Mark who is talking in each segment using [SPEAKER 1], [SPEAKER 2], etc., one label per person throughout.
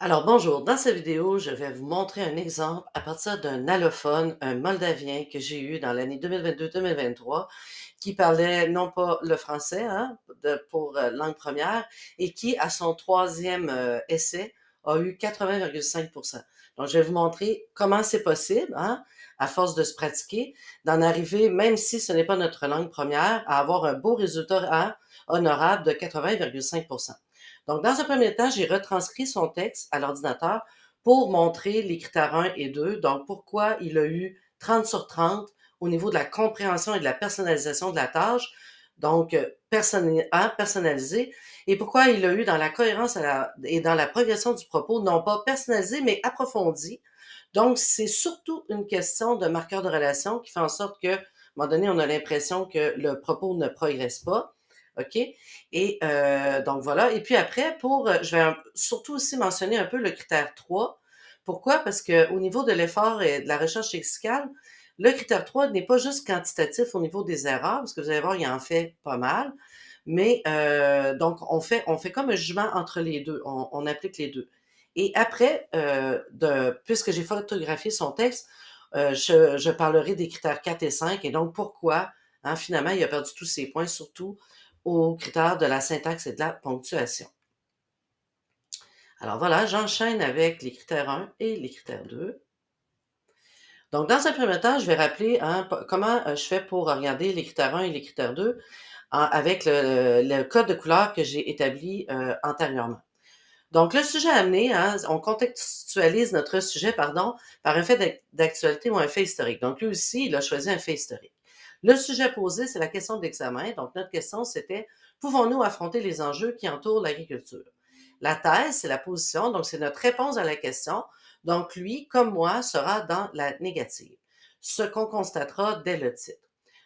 [SPEAKER 1] Alors bonjour, dans cette vidéo, je vais vous montrer un exemple à partir d'un allophone, un moldavien que j'ai eu dans l'année 2022-2023, qui parlait non pas le français pour langue première et qui, à son troisième essai, a eu 80,5%. Donc, je vais vous montrer comment c'est possible, à force de se pratiquer, d'en arriver, même si ce n'est pas notre langue première, à avoir un beau résultat honorable de 80,5%. Donc, dans un premier temps, j'ai retranscrit son texte à l'ordinateur pour montrer les critères 1 et 2. Donc, pourquoi il a eu 30 sur 30 au niveau de la compréhension et de la personnalisation de la tâche, donc personnalisé, et pourquoi il a eu dans la cohérence et dans la progression du propos, non pas personnalisé, mais approfondi. Donc, c'est surtout une question de marqueur de relation qui fait en sorte que, à un moment donné, on a l'impression que le propos ne progresse pas. OK? Et donc voilà. Et puis après, je vais surtout aussi mentionner un peu le critère 3. Pourquoi? Parce qu'au niveau de l'effort et de la recherche lexicale, le critère 3 n'est pas juste quantitatif au niveau des erreurs, parce que vous allez voir, il en fait pas mal. Mais donc, on fait comme un jugement entre les deux. On applique les deux. Et après, puisque j'ai photographié son texte, je parlerai des critères 4 et 5 et donc pourquoi, finalement, il a perdu tous ses points, surtout aux critères de la syntaxe et de la ponctuation. Alors voilà, j'enchaîne avec les critères 1 et les critères 2. Donc, dans un premier temps, je vais rappeler comment je fais pour regarder les critères 1 et les critères 2 avec le code de couleur que j'ai établi antérieurement. Donc, le sujet amené, on contextualise notre sujet, pardon, par un fait d'actualité ou un fait historique. Donc, lui aussi, il a choisi un fait historique. Le sujet posé, c'est la question d'examen. Donc, notre question, c'était, pouvons-nous affronter les enjeux qui entourent l'agriculture? La thèse, c'est la position, donc c'est notre réponse à la question. Donc, lui, comme moi, sera dans la négative. Ce qu'on constatera dès le titre.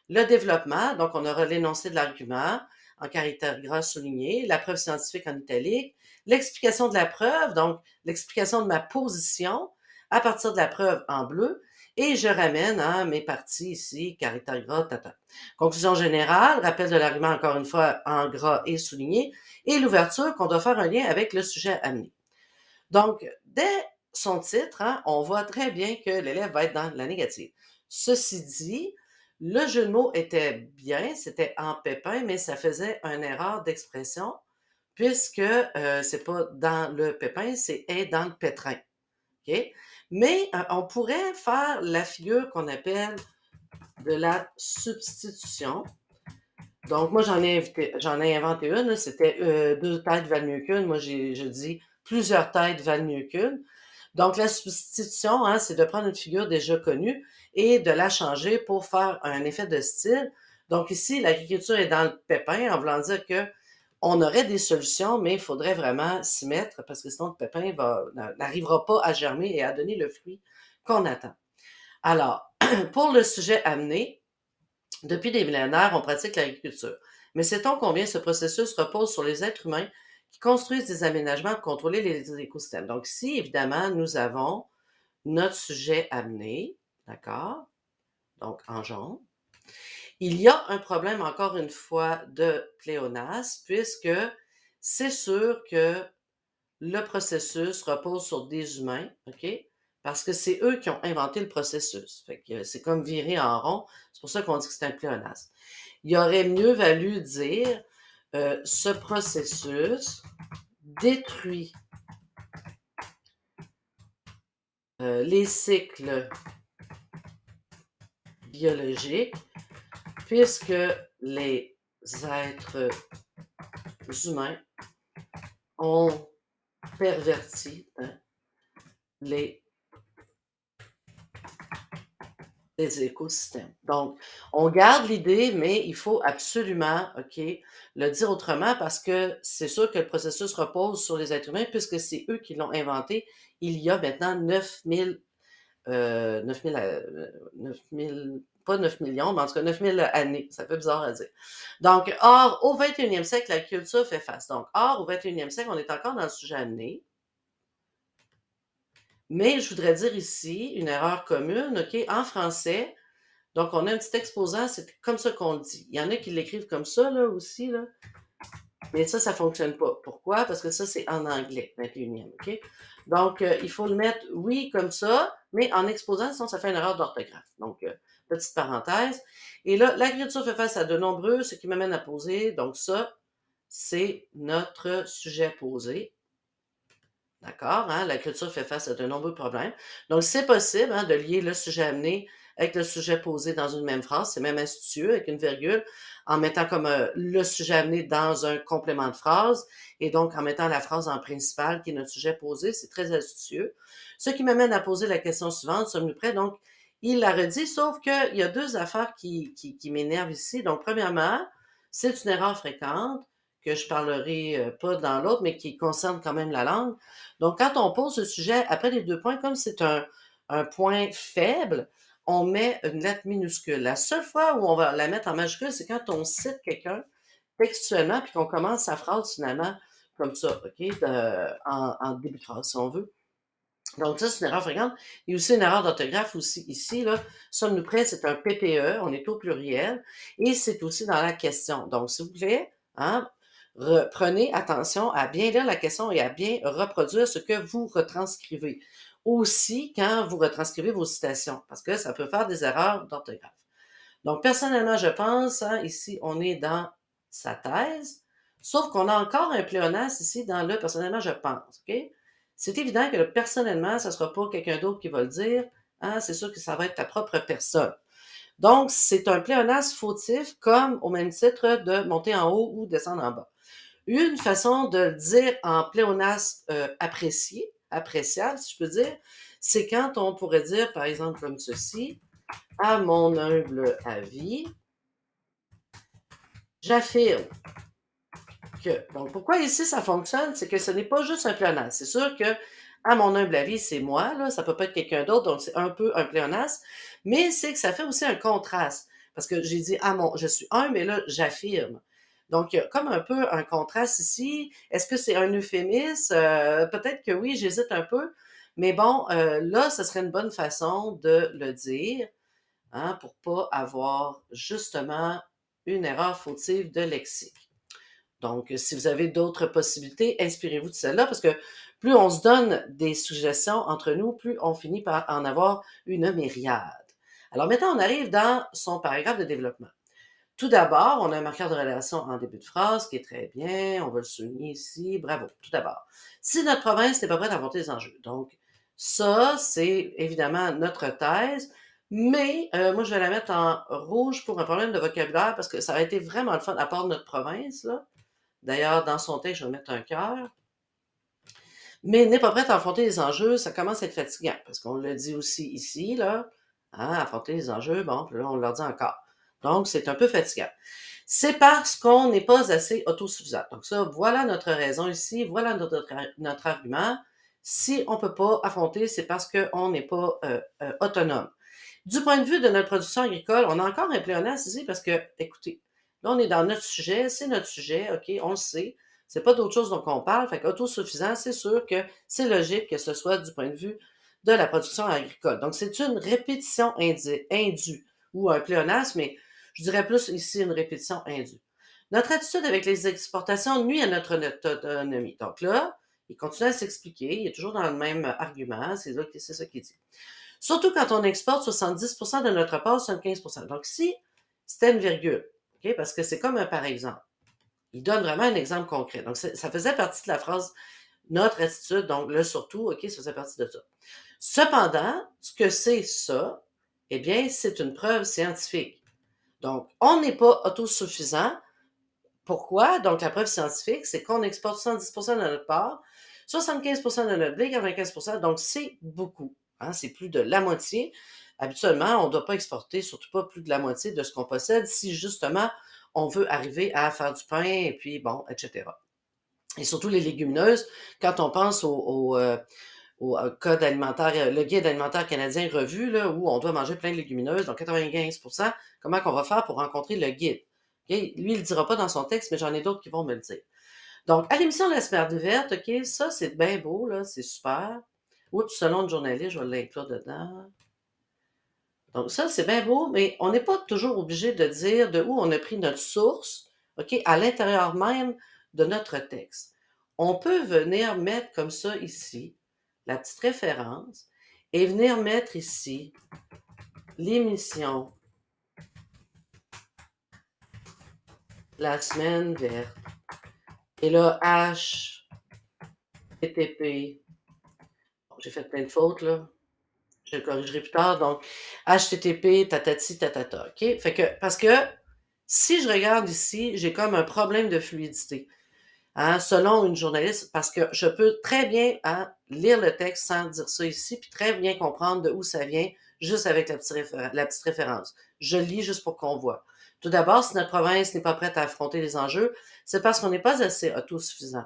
[SPEAKER 1] Le développement, donc on aura l'énoncé de l'argument en caractère gras souligné, la preuve scientifique en italique, l'explication de la preuve, donc l'explication de ma position à partir de la preuve en bleu, et je ramène mes parties ici, caractère gras, tata. Conclusion générale, rappel de l'argument encore une fois en gras et souligné, et l'ouverture qu'on doit faire un lien avec le sujet amené. Donc, dès son titre, on voit très bien que l'élève va être dans la négative. Ceci dit, le jeu de mots était bien, c'était en pépin, mais ça faisait une erreur d'expression puisque c'est pas dans le pépin, c'est est dans le pétrin. OK? Mais on pourrait faire la figure qu'on appelle de la substitution. Donc, moi, j'en ai inventé une, là, c'était deux têtes valent mieux qu'une. Moi, je dis plusieurs têtes valent mieux qu'une. Donc, la substitution, c'est de prendre une figure déjà connue et de la changer pour faire un effet de style. Donc, ici, l'agriculture est dans le pépin, en voulant dire que on aurait des solutions, mais il faudrait vraiment s'y mettre parce que sinon, le pépin n'arrivera pas à germer et à donner le fruit qu'on attend. Alors, pour le sujet amené, depuis des millénaires, on pratique l'agriculture. Mais sait-on combien ce processus repose sur les êtres humains qui construisent des aménagements pour contrôler les écosystèmes? Donc, ici, évidemment, nous avons notre sujet amené, d'accord? Donc, en jaune. Il y a un problème, encore une fois, de pléonasme, puisque c'est sûr que le processus repose sur des humains, OK? Parce que c'est eux qui ont inventé le processus. Fait que c'est comme virer en rond. C'est pour ça qu'on dit que c'est un pléonasme. Il aurait mieux valu dire ce processus détruit les cycles biologiques puisque les êtres humains ont perverti les, les écosystèmes. Donc, on garde l'idée, mais il faut absolument, OK, le dire autrement parce que c'est sûr que le processus repose sur les êtres humains puisque c'est eux qui l'ont inventé il y a maintenant 9000 9 000, 9 000, pas 9 millions, mais en tout cas 9 000 années. Ça fait bizarre à dire. Donc, or, au 21e siècle, la culture fait face. Donc, or, au 21e siècle, on est encore dans le sujet amené. Mais je voudrais dire ici une erreur commune, OK, en français. Donc, on a un petit exposant, c'est comme ça qu'on le dit. Il y en a qui l'écrivent comme ça, là, aussi, là. Mais ça ne fonctionne pas. Pourquoi? Parce que ça, c'est en anglais, 21e, OK? Donc, il faut le mettre, oui, comme ça, mais en exposant, sinon ça fait une erreur d'orthographe. Donc, petite parenthèse. Et là, l'agriculture fait face à de nombreux, ce qui m'amène à poser. Donc, ça, c'est notre sujet posé. D'accord? Hein? La culture fait face à de nombreux problèmes. Donc, c'est possible hein, de lier le sujet amené avec le sujet posé dans une même phrase. C'est même astucieux avec une virgule, en mettant comme le sujet amené dans un complément de phrase et donc en mettant la phrase en principal qui est notre sujet posé. C'est très astucieux. Ce qui m'amène à poser la question suivante. Sommes-nous prêts? Donc, il l'a redit, sauf qu'il y a deux affaires qui m'énervent ici. Donc, premièrement, c'est une erreur fréquente que je parlerai pas dans l'autre, mais qui concerne quand même la langue. Donc, quand on pose le sujet après les deux points, comme c'est un point faible, on met une lettre minuscule. La seule fois où on va la mettre en majuscule, c'est quand on cite quelqu'un textuellement, puis qu'on commence sa phrase finalement comme ça, OK, en début de phrase, si on veut. Donc, ça, c'est une erreur fréquente. Il y a aussi une erreur d'orthographe aussi ici, là. Sommes-nous prêts? C'est un PPE, on est au pluriel, et c'est aussi dans la question. Donc, s'il vous plaît, hein, prenez attention à bien lire la question et à bien reproduire ce que vous retranscrivez. Aussi, quand vous retranscrivez vos citations, parce que ça peut faire des erreurs d'orthographe. Donc, personnellement, je pense, hein, ici, on est dans sa thèse, sauf qu'on a encore un pléonasme ici dans le personnellement, je pense, OK? C'est évident que le personnellement, ça ne sera pas quelqu'un d'autre qui va le dire, hein, c'est sûr que ça va être ta propre personne. Donc, c'est un pléonasme fautif, comme au même titre de monter en haut ou descendre en bas. Une façon de le dire en pléonasme apprécié, appréciable, si je peux dire, c'est quand on pourrait dire, par exemple, comme ceci, à mon humble avis, j'affirme que. Donc, pourquoi ici ça fonctionne? C'est que ce n'est pas juste un pléonasme. C'est sûr que, à mon humble avis, c'est moi, là, ça peut pas être quelqu'un d'autre, donc c'est un peu un pléonasme, mais c'est que ça fait aussi un contraste. Parce que j'ai dit, je suis un, mais là, j'affirme. Donc, il y a comme un peu un contraste ici. Est-ce que c'est un euphémisme? Peut-être que oui, j'hésite un peu. Mais bon, là, ce serait une bonne façon de le dire hein, pour pas avoir justement une erreur fautive de lexique. Donc, si vous avez d'autres possibilités, inspirez-vous de celle-là parce que plus on se donne des suggestions entre nous, plus on finit par en avoir une myriade. Alors maintenant, on arrive dans son paragraphe de développement. Tout d'abord, on a un marqueur de relation en début de phrase qui est très bien, on va le souligner ici, bravo. Tout d'abord, si notre province n'est pas prête à affronter les enjeux. Donc, ça, c'est évidemment notre thèse, mais moi, je vais la mettre en rouge pour un problème de vocabulaire parce que ça a été vraiment le fun, à part notre province, là. D'ailleurs, dans son texte, je vais mettre un cœur. Mais n'est pas prête à affronter les enjeux, ça commence à être fatigant, parce qu'on le dit aussi ici, là, hein, affronter les enjeux, bon, puis là, on leur dit encore. Donc, c'est un peu fatigant. C'est parce qu'on n'est pas assez autosuffisant. Donc ça, voilà notre raison ici, voilà notre argument. Si on ne peut pas affronter, c'est parce qu'on n'est pas autonome. Du point de vue de notre production agricole, on a encore un pléonasme ici parce que, écoutez, là, on est dans notre sujet, c'est notre sujet, OK, on le sait. C'est pas d'autre chose dont on parle. Fait qu'autosuffisant, c'est sûr que c'est logique que ce soit du point de vue de la production agricole. Donc, c'est une répétition indue ou un pléonasme, mais je dirais plus ici une répétition indue. Notre attitude avec les exportations nuit à notre autonomie. Donc là, il continue à s'expliquer, il est toujours dans le même argument, c'est ça qu'il dit. Surtout quand on exporte 70% de notre part, 75%. Donc, si c'était une virgule, OK, parce que c'est comme un par exemple. Il donne vraiment un exemple concret. Donc, ça faisait partie de la phrase notre attitude, donc le surtout, OK, ça faisait partie de ça. Cependant, ce que c'est ça, eh bien, c'est une preuve scientifique. Donc, on n'est pas autosuffisant. Pourquoi? Donc, la preuve scientifique, c'est qu'on exporte 70% de notre part, 75% de notre blé, 95%, donc c'est beaucoup. Hein, c'est plus de la moitié. Habituellement, on ne doit pas exporter, surtout pas plus de la moitié de ce qu'on possède si justement on veut arriver à faire du pain et puis bon, etc. Et surtout les légumineuses, quand on pense au code alimentaire, le guide alimentaire canadien revu, là, où on doit manger plein de légumineuses, donc 95%, comment qu'on va faire pour rencontrer le guide? Okay? Lui, il ne le dira pas dans son texte, mais j'en ai d'autres qui vont me le dire. Donc, à l'émission de la semaine verte, OK, ça, c'est bien beau, là, c'est super. Oups, selon le journaliste, je vais l'inclure dedans. Donc, ça, c'est bien beau, mais on n'est pas toujours obligé de dire de où on a pris notre source, OK, à l'intérieur même de notre texte. On peut venir mettre comme ça ici, la petite référence, et venir mettre ici l'émission la semaine verte. Et là, HTTP. Bon, j'ai fait plein de fautes, là. Je le corrigerai plus tard. Donc, HTTP, tatati, tatata. OK? Fait que, parce que si je regarde ici, j'ai comme un problème de fluidité. Hein, selon une journaliste, parce que je peux très bien lire le texte sans dire ça ici, puis très bien comprendre de où ça vient, juste avec la petite référence. Je lis juste pour qu'on voit. Tout d'abord, si notre province n'est pas prête à affronter les enjeux, c'est parce qu'on n'est pas assez autosuffisant.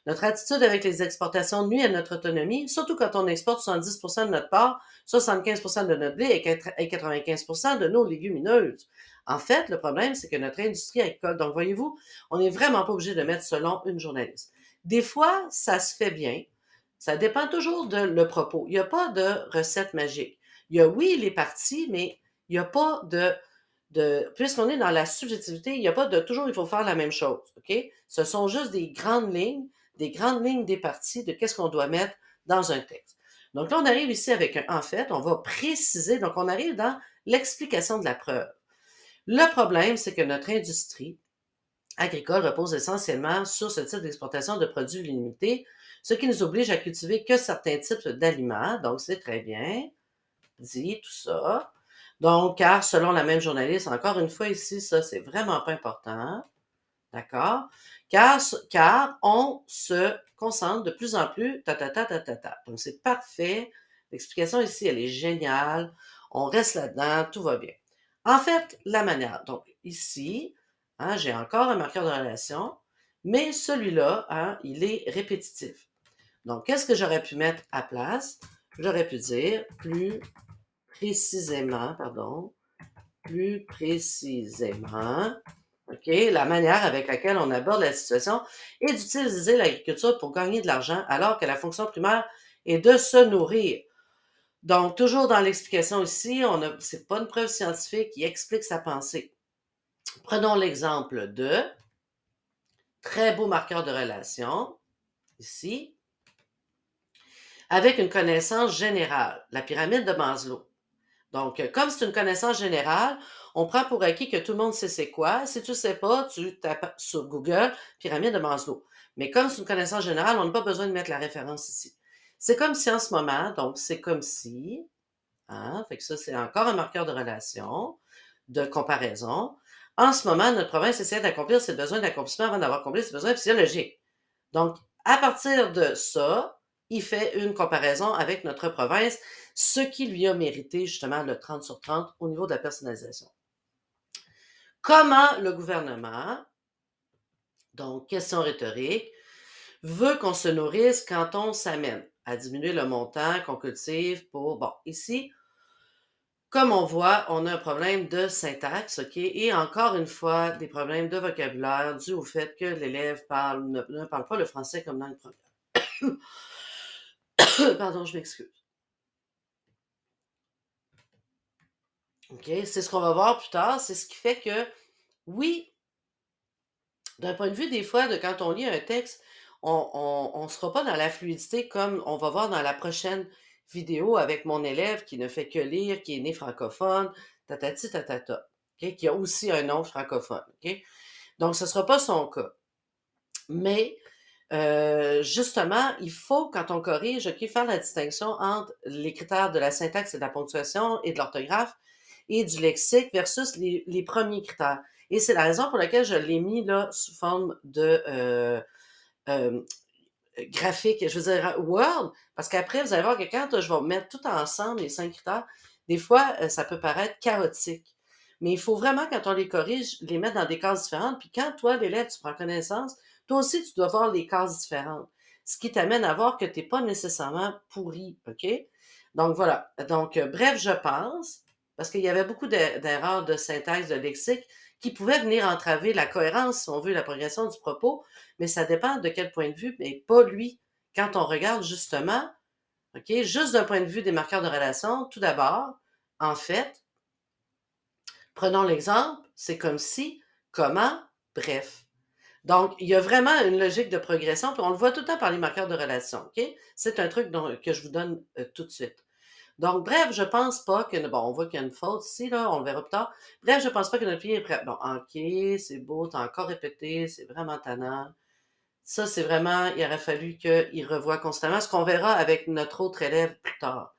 [SPEAKER 1] Notre attitude avec les exportations nuit à notre autonomie, surtout quand on exporte 70% de notre part, 75% de notre blé et 95% de nos légumineuses. En fait, le problème, c'est que notre industrie agricole, donc voyez-vous, on n'est vraiment pas obligé de mettre selon une journaliste. Des fois, ça se fait bien. Ça dépend toujours de le propos. Il n'y a pas de recette magique. Il y a, oui, les parties, mais il n'y a pas puisqu'on est dans la subjectivité, il n'y a pas de toujours il faut faire la même chose. OK? Ce sont juste des grandes lignes des parties de qu'est-ce qu'on doit mettre dans un texte. Donc là, on arrive ici avec un en fait, on va préciser, donc on arrive dans l'explication de la preuve. Le problème, c'est que notre industrie agricole repose essentiellement sur ce type d'exportation de produits limités, ce qui nous oblige à cultiver que certains types d'aliments. Donc, c'est très bien dit, tout ça. Donc, car selon la même journaliste, encore une fois ici, ça, c'est vraiment pas important. D'accord? Car on se concentre de plus en plus, ta. Donc, c'est parfait. L'explication ici, elle est géniale. On reste là-dedans, tout va bien. En fait, la manière. Donc, ici, j'ai encore un marqueur de relation, mais celui-là, il est répétitif. Donc, qu'est-ce que j'aurais pu mettre à place? J'aurais pu dire plus précisément, OK, la manière avec laquelle on aborde la situation et d'utiliser l'agriculture pour gagner de l'argent alors que la fonction primaire est de se nourrir. Donc, toujours dans l'explication ici, c'est pas une preuve scientifique qui explique sa pensée. Prenons l'exemple de très beau marqueur de relation, ici, avec une connaissance générale, la pyramide de Maslow. Donc, comme c'est une connaissance générale, on prend pour acquis que tout le monde sait c'est quoi. Si tu ne sais pas, tu tapes sur Google pyramide de Maslow. Mais comme c'est une connaissance générale, on n'a pas besoin de mettre la référence ici. C'est comme si en ce moment, donc c'est comme si, fait que ça c'est encore un marqueur de relation, de comparaison. En ce moment, notre province essaie d'accomplir ses besoins d'accomplissement avant d'avoir accompli ses besoins physiologiques. Donc, à partir de ça, il fait une comparaison avec notre province, ce qui lui a mérité justement le 30 sur 30 au niveau de la personnalisation. Comment le gouvernement, donc question rhétorique, veut qu'on se nourrisse quand on s'amène à diminuer le montant qu'on cultive pour... Bon, ici, comme on voit, on a un problème de syntaxe, OK? Et encore une fois, des problèmes de vocabulaire dû au fait que l'élève ne parle pas le français comme langue première. Pardon, je m'excuse. OK? C'est ce qu'on va voir plus tard. C'est ce qui fait que, oui, d'un point de vue des fois, de quand on lit un texte, on ne sera pas dans la fluidité comme on va voir dans la prochaine vidéo avec mon élève qui ne fait que lire, qui est né francophone, tatati tatata, OK? Qui a aussi un nom francophone. OK? Donc, ce ne sera pas son cas. Mais justement, il faut, quand on corrige, OK, faire la distinction entre les critères de la syntaxe et de la ponctuation et de l'orthographe et du lexique versus les premiers critères. Et c'est la raison pour laquelle je l'ai mis là sous forme de euh, graphique, je veux dire Word, parce qu'après, vous allez voir que quand je vais mettre tout ensemble, les 5 critères, des fois, ça peut paraître chaotique. Mais il faut vraiment, quand on les corrige, les mettre dans des cases différentes. Puis quand toi, l'élève, tu prends connaissance, toi aussi, tu dois voir les cases différentes. Ce qui t'amène à voir que tu n'es pas nécessairement pourri, OK? Donc voilà. Donc, bref, je pense, parce qu'il y avait beaucoup d'erreurs de syntaxe, de lexique, qui pouvaient venir entraver la cohérence, si on veut, la progression du propos, mais ça dépend de quel point de vue, mais pas lui. Quand on regarde justement, OK, juste d'un point de vue des marqueurs de relation, tout d'abord, en fait, prenons l'exemple, c'est comme si, comment, bref. Donc, il y a vraiment une logique de progression, puis on le voit tout le temps par les marqueurs de relation, OK? C'est un truc que je vous donne tout de suite. Donc, bref, je pense pas que, bon, on voit qu'il y a une faute ici, là, on le verra plus tard. Bref, je pense pas que notre fille est prête. Bon, OK, c'est beau, t'as encore répété, c'est vraiment tannant. Ça, c'est vraiment, il aurait fallu qu'il revoie constamment, ce qu'on verra avec notre autre élève plus tard.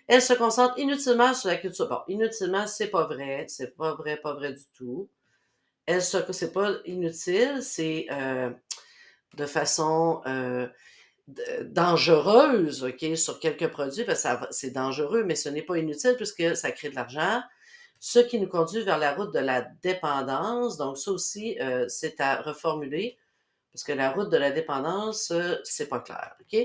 [SPEAKER 1] Elle se concentre inutilement sur la culture. Bon, inutilement, c'est pas vrai, pas vrai du tout. C'est pas inutile, c'est de façon dangereuse, OK, sur quelques produits, parce que c'est dangereux, mais ce n'est pas inutile puisque ça crée de l'argent. Ce qui nous conduit vers la route de la dépendance. Donc, ça aussi, c'est à reformuler, parce que la route de la dépendance, c'est pas clair, OK?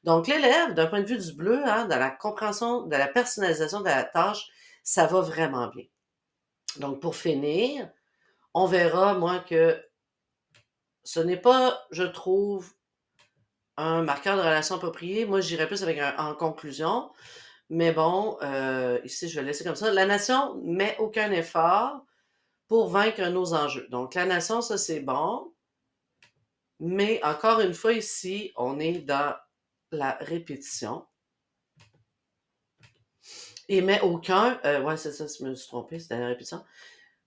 [SPEAKER 1] Donc, l'élève, d'un point de vue du bleu, hein, dans la compréhension, de la personnalisation de la tâche, ça va vraiment bien. Donc, pour finir, on verra, moi, que ce n'est pas, je trouve, un marqueur de relation approprié. Moi, j'irais plus avec un en conclusion. Mais bon, ici, je vais laisser comme ça. La nation met aucun effort pour vaincre nos enjeux. Donc, la nation, ça, c'est bon. Mais encore une fois, ici, on est dans la répétition. Et met aucun, ouais, c'est ça, je me suis trompée, c'était la répétition.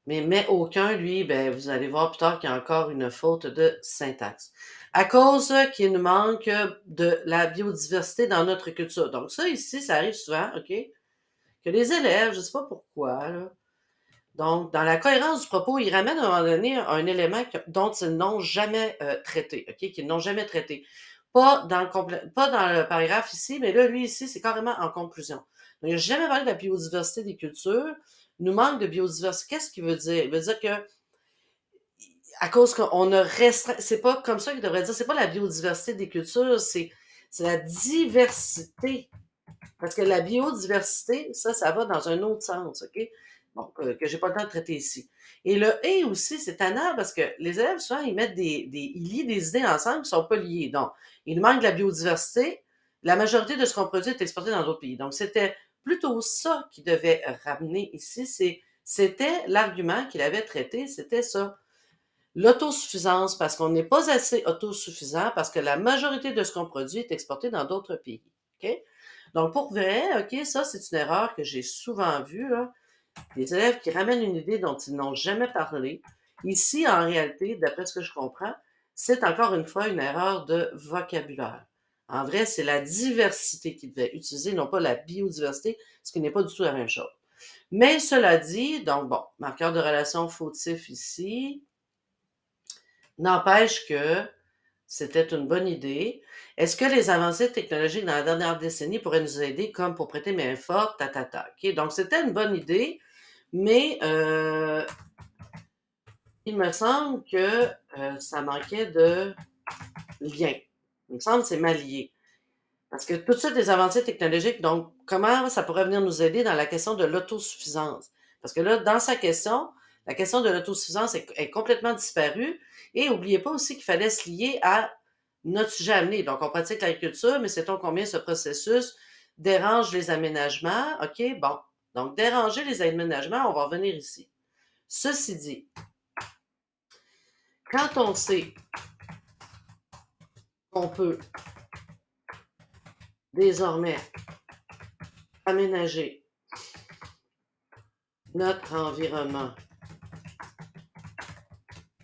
[SPEAKER 1] Mais aucun, lui, ben, vous allez voir plus tard qu'il y a encore une faute de syntaxe. À cause qu'il nous manque de la biodiversité dans notre culture. Donc ça, ici, ça arrive souvent, OK? Que les élèves, je ne sais pas pourquoi, là, donc, dans la cohérence du propos, ils ramènent à un moment donné un élément dont ils n'ont jamais traité, OK? Qu'ils n'ont jamais traité. Pas dans le paragraphe ici, mais là, lui, ici, c'est carrément en conclusion. Donc, il n'a jamais parlé de la biodiversité des cultures. Il nous manque de biodiversité. Qu'est-ce qu'il veut dire? Il veut dire que, à cause qu'on a restreint, c'est pas comme ça qu'il devrait dire, c'est pas la biodiversité des cultures, c'est la diversité. Parce que la biodiversité, ça va dans un autre sens, OK? Bon, que j'ai pas le temps de traiter ici. Et le et aussi, c'est tannant parce que les élèves, souvent, ils mettent ils lient des idées ensemble qui sont pas liées. Donc, il nous manque de la biodiversité. La majorité de ce qu'on produit est exporté dans d'autres pays. Donc, c'était plutôt ça qu'il devait ramener ici. C'était l'argument qu'il avait traité, c'était ça. L'autosuffisance, parce qu'on n'est pas assez autosuffisant, parce que la majorité de ce qu'on produit est exporté dans d'autres pays. OK? Donc, pour vrai, OK, ça, c'est une erreur que j'ai souvent vue, là. Des élèves qui ramènent une idée dont ils n'ont jamais parlé. Ici, en réalité, d'après ce que je comprends, c'est encore une fois une erreur de vocabulaire. En vrai, c'est la diversité qu'ils devaient utiliser, non pas la biodiversité, ce qui n'est pas du tout la même chose. Mais cela dit, donc bon, marqueur de relation fautif ici, n'empêche que c'était une bonne idée. Est-ce que les avancées technologiques dans la dernière décennie pourraient nous aider comme pour prêter main forte, OK? Donc, c'était une bonne idée, mais il me semble que ça manquait de lien. Il me semble que c'est mal lié. Parce que tout de suite, les avancées technologiques, donc, comment ça pourrait venir nous aider dans la question de l'autosuffisance? Parce que là, dans sa question, la question de l'autosuffisance est complètement disparue. Et n'oubliez pas aussi qu'il fallait se lier à notre sujet amené. Donc, on pratique l'agriculture, mais sait-on combien ce processus dérange les aménagements? OK, bon. Donc, déranger les aménagements, on va revenir ici. Ceci dit, quand on sait qu'on peut désormais aménager notre environnement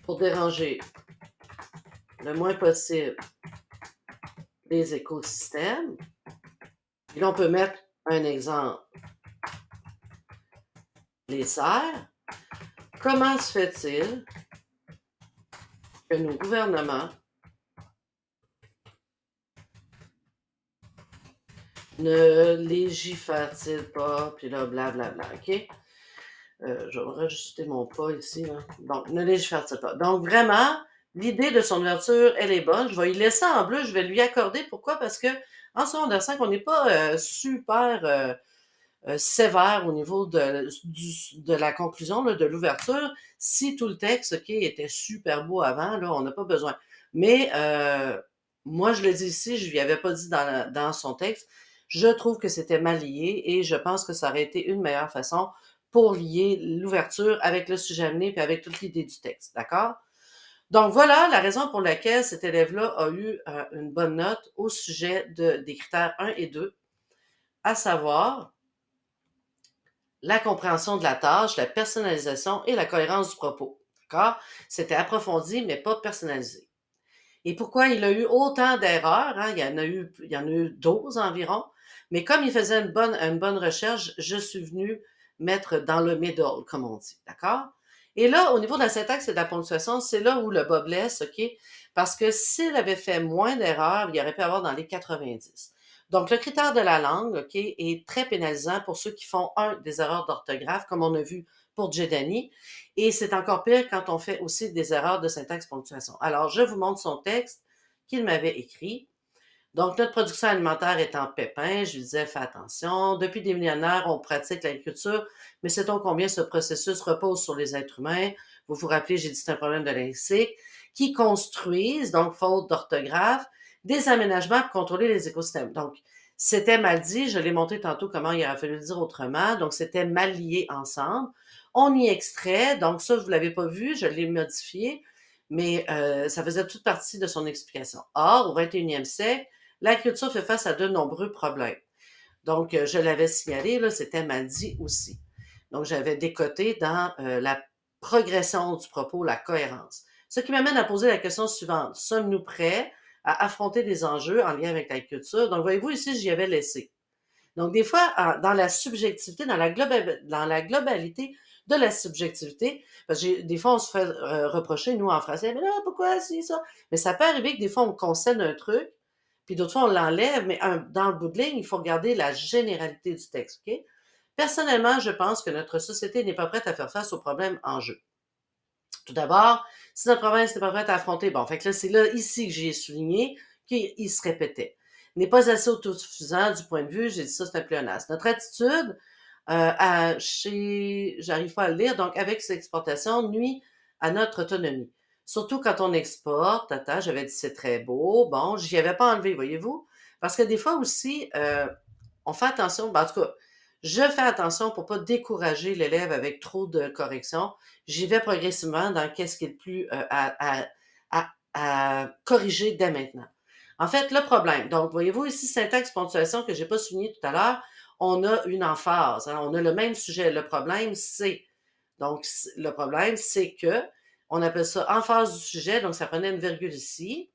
[SPEAKER 1] pour déranger le moins possible les écosystèmes, et là, on peut mettre un exemple. Les serres, comment se fait-il que nos gouvernements ne légifèrent-ils pas, puis là, blablabla, OK? Je vais rajouter mon pas ici, là. Donc, ne légifère-t-il pas. Donc, vraiment, l'idée de son ouverture, elle est bonne. Je vais y laisser en bleu, je vais lui accorder. Pourquoi? Parce que en secondaire 5, on n'est pas super sévère au niveau de la conclusion, là, de l'ouverture. Si tout le texte, OK, était super beau avant, là, on n'a pas besoin. Mais moi, je le dis ici, je ne lui avais pas dit dans son texte. Je trouve que c'était mal lié et je pense que ça aurait été une meilleure façon pour lier l'ouverture avec le sujet amené puis avec toute l'idée du texte. D'accord? Donc voilà la raison pour laquelle cet élève-là a eu une bonne note au sujet des critères 1 et 2, à savoir la compréhension de la tâche, la personnalisation et la cohérence du propos. D'accord? C'était approfondi, mais pas personnalisé. Et pourquoi il a eu autant d'erreurs? Hein? Il y en a eu 12 environ. Mais comme il faisait une bonne recherche, je suis venue mettre dans le middle, comme on dit. D'accord? Et là, au niveau de la syntaxe et de la ponctuation, c'est là où le bas blesse, OK? Parce que s'il avait fait moins d'erreurs, il aurait pu avoir dans les 90. Donc, le critère de la langue, OK, est très pénalisant pour ceux qui font, des erreurs d'orthographe, comme on a vu pour Jedani, et c'est encore pire quand on fait aussi des erreurs de syntaxe ponctuation. Alors, je vous montre son texte qu'il m'avait écrit. Donc, notre production alimentaire est en pépin. Je lui disais, fais attention. Depuis des millénaires, on pratique l'agriculture, mais sait-on combien ce processus repose sur les êtres humains? Vous vous rappelez, j'ai dit c'est un problème de lexique, qui construisent, donc faute d'orthographe, des aménagements pour contrôler les écosystèmes. Donc, c'était mal dit. Je l'ai montré tantôt comment il aurait fallu le dire autrement. Donc, c'était mal lié ensemble. On y extrait. Donc, ça, vous ne l'avez pas vu. Je l'ai modifié. Mais ça faisait toute partie de son explication. Or, au 21e siècle, l'agriculture fait face à de nombreux problèmes. Donc, je l'avais signalé, là, c'était mal dit aussi. Donc, j'avais décoté dans la progression du propos, la cohérence. Ce qui m'amène à poser la question suivante. Sommes-nous prêts à affronter des enjeux en lien avec l'agriculture? Donc, voyez-vous, ici, j'y avais laissé. Donc, des fois, dans la subjectivité, dans la globalité de la subjectivité, parce que des fois, on se fait reprocher, nous, en français, mais là, pourquoi si ça? Mais ça peut arriver que des fois, on concède un truc, puis d'autres fois, on l'enlève, mais dans le bout de ligne, il faut regarder la généralité du texte, OK? Personnellement, je pense que notre société n'est pas prête à faire face aux problèmes en jeu. Tout d'abord, si notre province n'est pas prête à affronter, bon, fait que là, c'est là, ici, que j'ai souligné qu'il se répétait. N'est pas assez autosuffisant du point de vue, j'ai dit ça, c'est un pléonasme. Notre attitude, j'arrive pas à le lire, donc avec ces exportations, nuit à notre autonomie. Surtout quand on exporte, attends, j'avais dit c'est très beau, bon, j'y avais pas enlevé, voyez-vous? Parce que des fois aussi, on fait attention, ben, en tout cas, je fais attention pour pas décourager l'élève avec trop de corrections. J'y vais progressivement dans qu'est-ce qui est le plus à corriger dès maintenant. En fait, le problème, donc voyez-vous ici, syntaxe, ponctuation que j'ai pas souligné tout à l'heure, on a une emphase, hein, on a le même sujet. Le problème, c'est que on appelle ça emphase du sujet, donc ça prenait une virgule ici.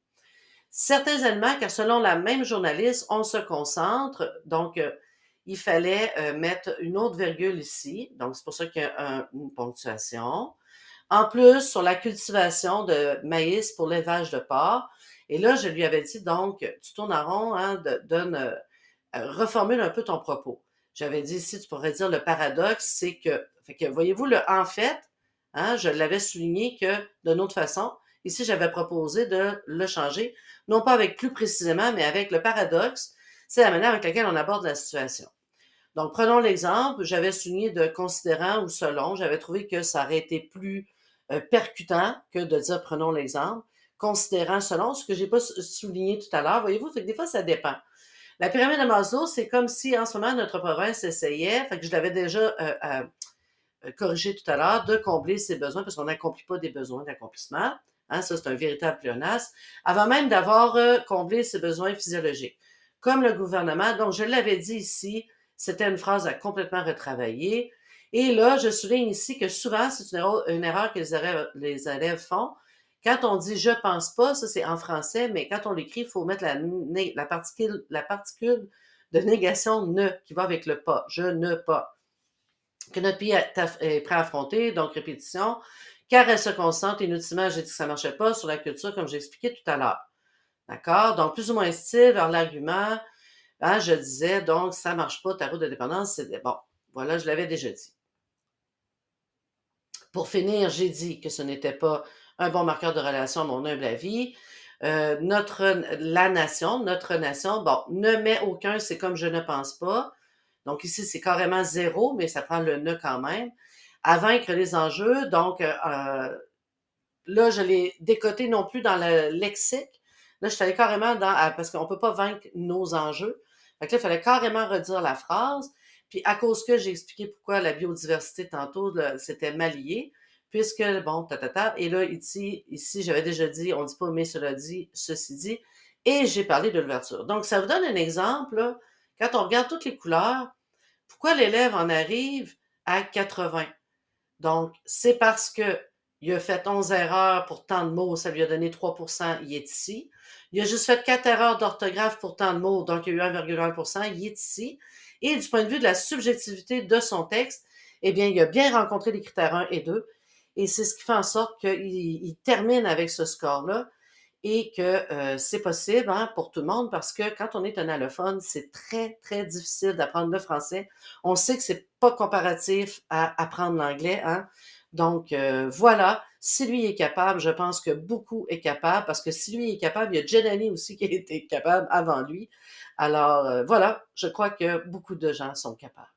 [SPEAKER 1] Certains éléments, car selon la même journaliste, on se concentre. Donc, il fallait mettre une autre virgule ici. Donc, c'est pour ça qu'il y a une ponctuation. En plus, sur la cultivation de maïs pour l'élevage de porc. Et là, je lui avais dit, donc, tu tournes en rond, hein, reformule un peu ton propos. J'avais dit ici, tu pourrais dire le paradoxe, c'est que, fait que voyez-vous, le en fait, hein, je l'avais souligné que d'une autre façon. Ici, j'avais proposé de le changer, non pas avec plus précisément, mais avec le paradoxe. C'est la manière avec laquelle on aborde la situation. Donc, prenons l'exemple, j'avais souligné de considérant ou selon, j'avais trouvé que ça aurait été plus percutant que de dire prenons l'exemple, considérant selon, ce que j'ai pas souligné tout à l'heure. Voyez-vous, fait que des fois, ça dépend. La pyramide de Maslow, c'est comme si en ce moment notre province essayait, fait que je l'avais déjà corrigé tout à l'heure, de combler ses besoins, parce qu'on n'accomplit pas des besoins d'accomplissement. Hein, ça, c'est un véritable pléonasme, avant même d'avoir comblé ses besoins physiologiques. Comme le gouvernement, donc je l'avais dit ici, c'était une phrase à complètement retravailler. Et là, je souligne ici que souvent, c'est une erreur que les élèves font. Quand on dit je pense pas, ça c'est en français, mais quand on l'écrit, il faut mettre la particule de négation ne qui va avec le pas. Je ne pas. Que notre pays est prêt à affronter, donc répétition, car elle se concentre inutilement, j'ai dit que ça ne marchait pas, sur la culture, comme j'ai expliqué tout à l'heure. D'accord? Donc, plus ou moins style vers l'argument. Hein, je disais, donc, ça ne marche pas, ta route de dépendance, c'est bon. Voilà, je l'avais déjà dit. Pour finir, j'ai dit que ce n'était pas un bon marqueur de relation, à mon humble avis. Notre nation, bon, ne met aucun, c'est comme je ne pense pas. Donc ici, c'est carrément zéro, mais ça prend le ne quand même. À vaincre les enjeux, donc là, je l'ai décoté non plus dans le lexique. Là, je suis allée carrément parce qu'on ne peut pas vaincre nos enjeux. Fait que là, il fallait carrément redire la phrase. Puis à cause que j'ai expliqué pourquoi la biodiversité tantôt, là, c'était mal lié, puisque, bon, et là, ici, j'avais déjà dit, on ne dit pas, mais cela dit, ceci dit, et j'ai parlé de l'ouverture. Donc, ça vous donne un exemple, là, quand on regarde toutes les couleurs, pourquoi l'élève en arrive à 80? Donc, c'est parce que il a fait 11 erreurs pour tant de mots, ça lui a donné 3%, il est ici. Il a juste fait 4 erreurs d'orthographe pour tant de mots, donc il y a eu 1,1%, il est ici. Et du point de vue de la subjectivité de son texte, eh bien, il a bien rencontré les critères 1 et 2. Et c'est ce qui fait en sorte qu'il termine avec ce score-là et que c'est possible hein, pour tout le monde parce que quand on est un allophone, c'est très, très difficile d'apprendre le français. On sait que c'est pas comparatif à apprendre l'anglais. Hein? Donc, voilà. Si lui est capable, je pense que beaucoup est capable parce que si lui est capable, il y a Jenny aussi qui a été capable avant lui. Alors, voilà, je crois que beaucoup de gens sont capables.